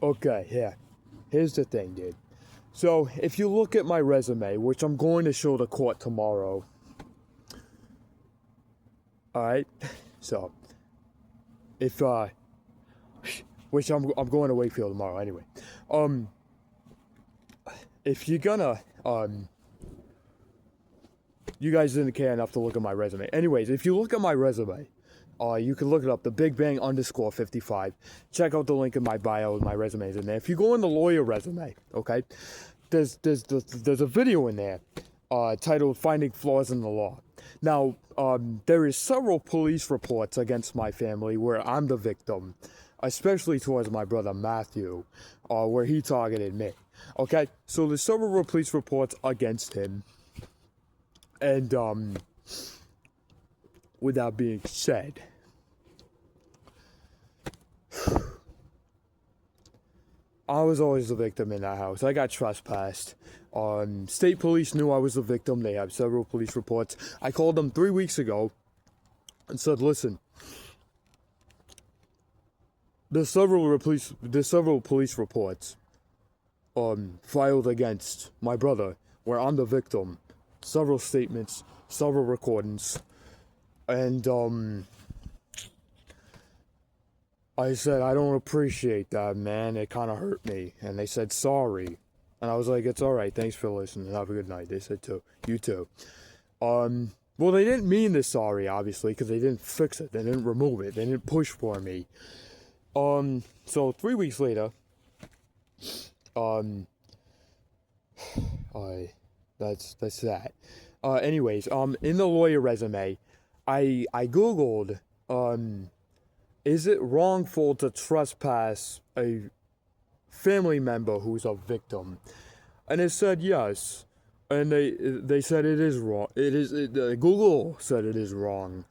Okay, yeah. Here's the thing, dude. So, if you look at my resume, which I'm going to show the court tomorrow, alright? So, if, which I'm going to Wakefield tomorrow anyway. Um, if you're gonna, you guys didn't care enough to look at my resume. Anyways, if you look at my resume, you can look it up, the Big Bang _55. Check out the link in my bio with my resumes in there. If you go in the lawyer resume, okay, there's a video in there titled "Finding Flaws in the Law." Now, there is several police reports against my family where I'm the victim, especially towards my brother Matthew, where he targeted me. Okay, so there's several police reports against him, and with that being said, I was always the victim in that house. I got trespassed. State police knew I was the victim. They have several police reports. I called them 3 weeks ago and said, listen, there's several police reports filed against my brother where I'm the victim. Several statements, several recordings. And I said, I don't appreciate that, man. It kind of hurt me. And they said, sorry. And I was like, it's all right. Thanks for listening. Have a good night. They said, too. You too. Well, they didn't mean the sorry, obviously, because they didn't fix it. They didn't remove it. They didn't push for me. So 3 weeks later, that's that. Anyways, in the lawyer resume, I Googled, is it wrongful to trespass a family member who's a victim? And it said yes. And they said it is wrong. Google said it is wrong.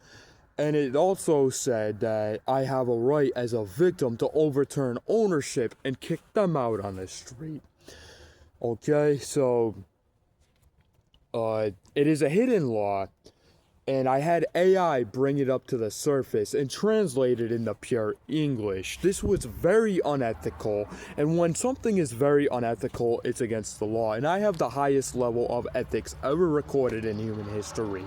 And it also said that I have a right as a victim to overturn ownership and kick them out on the street. Okay, so it is a hidden law, and I had AI bring it up to the surface and translate it into pure English. This was very unethical, and when something is very unethical, it's against the law. And I have the highest level of ethics ever recorded in human history.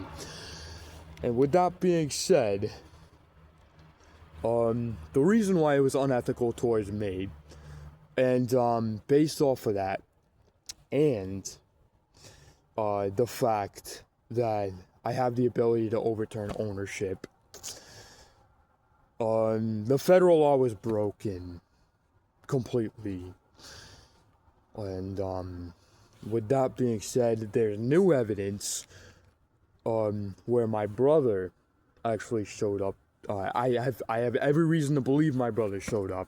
And with that being said, the reason why it was unethical towards me, and based off of that, and the fact that I have the ability to overturn ownership, the federal law was broken completely. And with that being said, there's new evidence where my brother actually showed up. I have every reason to believe my brother showed up,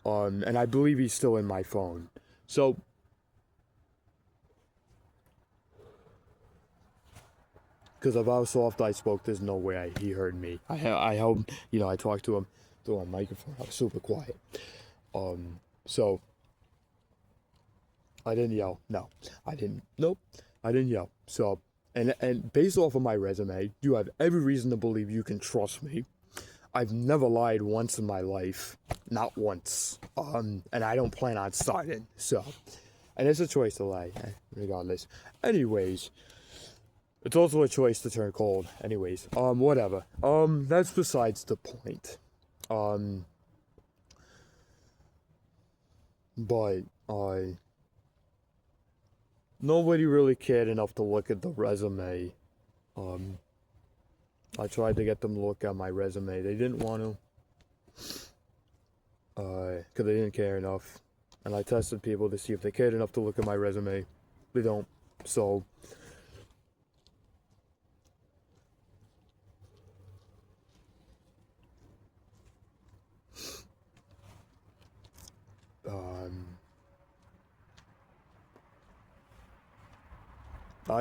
and I believe he's still in my phone. So, because of how soft I spoke, there's no way he heard me. I held, I talked to him through a microphone. I was super quiet. So I didn't yell. No, I didn't. Nope, I didn't yell. So. And based off of my resume, you have every reason to believe you can trust me. I've never lied once in my life. Not once. And I don't plan on starting. So, and it's a choice to lie, regardless. Anyways, it's also a choice to turn cold. Anyways, whatever. That's besides the point. But, nobody really cared enough to look at the resume. I tried to get them to look at my resume. They didn't want to. Because they didn't care enough. And I tested people to see if they cared enough to look at my resume. They don't. So,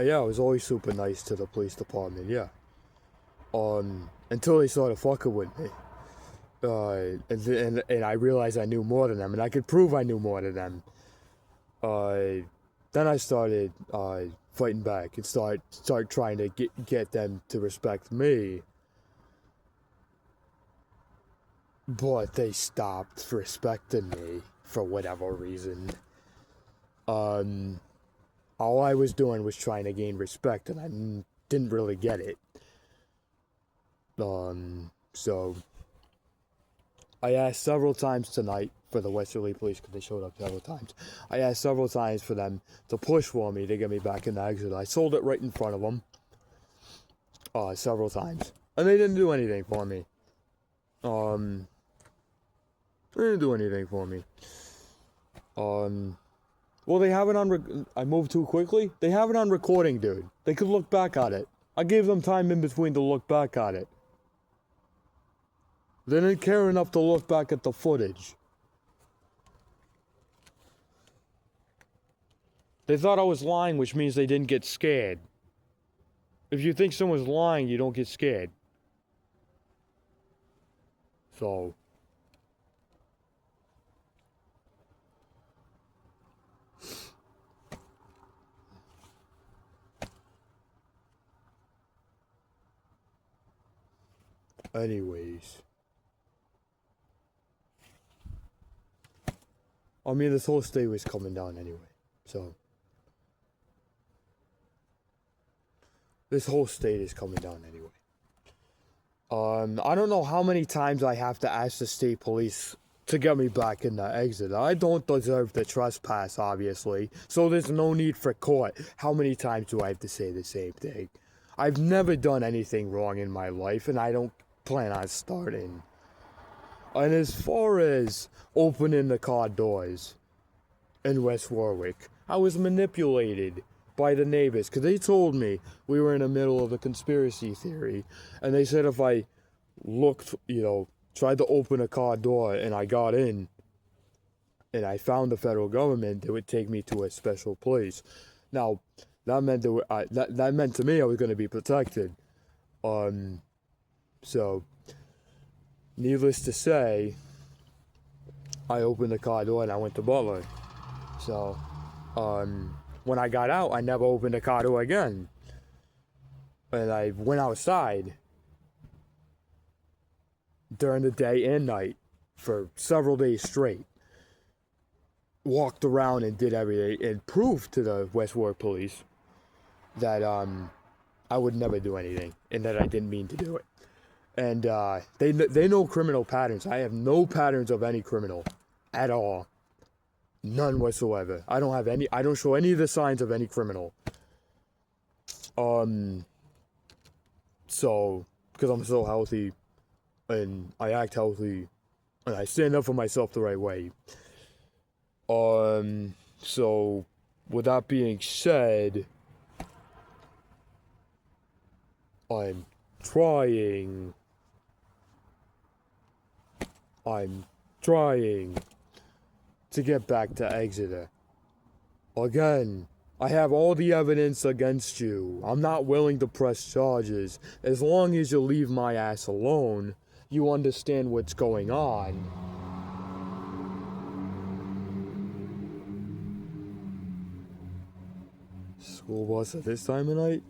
yeah, I was always super nice to the police department, yeah. Until they started fucking with me. And I realized I knew more than them, and I could prove I knew more than them. Then I started fighting back and start trying to get them to respect me. but they stopped respecting me for whatever reason. All I was doing was trying to gain respect, and I didn't really get it. So I asked several times tonight for the Westerly Police, because they showed up several times. I asked several times for them to push for me to get me back in the exit. I sold it right in front of them several times, and they didn't do anything for me. They didn't do anything for me. Well, they have it on. I moved too quickly. They have it on recording, dude. They could look back at it. I gave them time in between to look back at it. They didn't care enough to look back at the footage. They thought I was lying, which means they didn't get scared. If you think someone's lying, you don't get scared. So. Anyways. I mean, this whole state was coming down anyway. So. This whole state is coming down anyway. I don't know how many times I have to ask the state police to get me back in the exit. I don't deserve the trespass, obviously. So there's no need for court. How many times do I have to say the same thing? I've never done anything wrong in my life, and I don't plan on starting. And as far as opening the car doors in West Warwick, I was manipulated by the neighbors, because they told me we were in the middle of a conspiracy theory, and they said if I looked, tried to open a car door and I got in and I found the federal government, they would take me to a special place. Now, that meant that meant to me I was going to be protected. So, needless to say, I opened the car door and I went to Butler. So, when I got out, I never opened the car door again. And I went outside during the day and night for several days straight. Walked around and did everything and proved to the West Warwick police that I would never do anything and that I didn't mean to do it. And they know criminal patterns. I have no patterns of any criminal at all. None whatsoever. I don't show any of the signs of any criminal. So, because I'm so healthy, and I act healthy, and I stand up for myself the right way. So, with that being said, I'm trying to get back to Exeter. Again, I have all the evidence against you. I'm not willing to press charges. As long as you leave my ass alone, you understand what's going on. School bus at this time of night?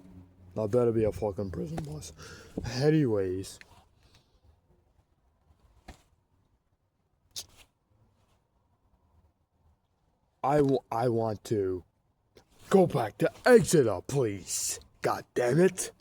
That better be a fucking prison bus. Anyways. I want to go back to Exeter, please. God damn it.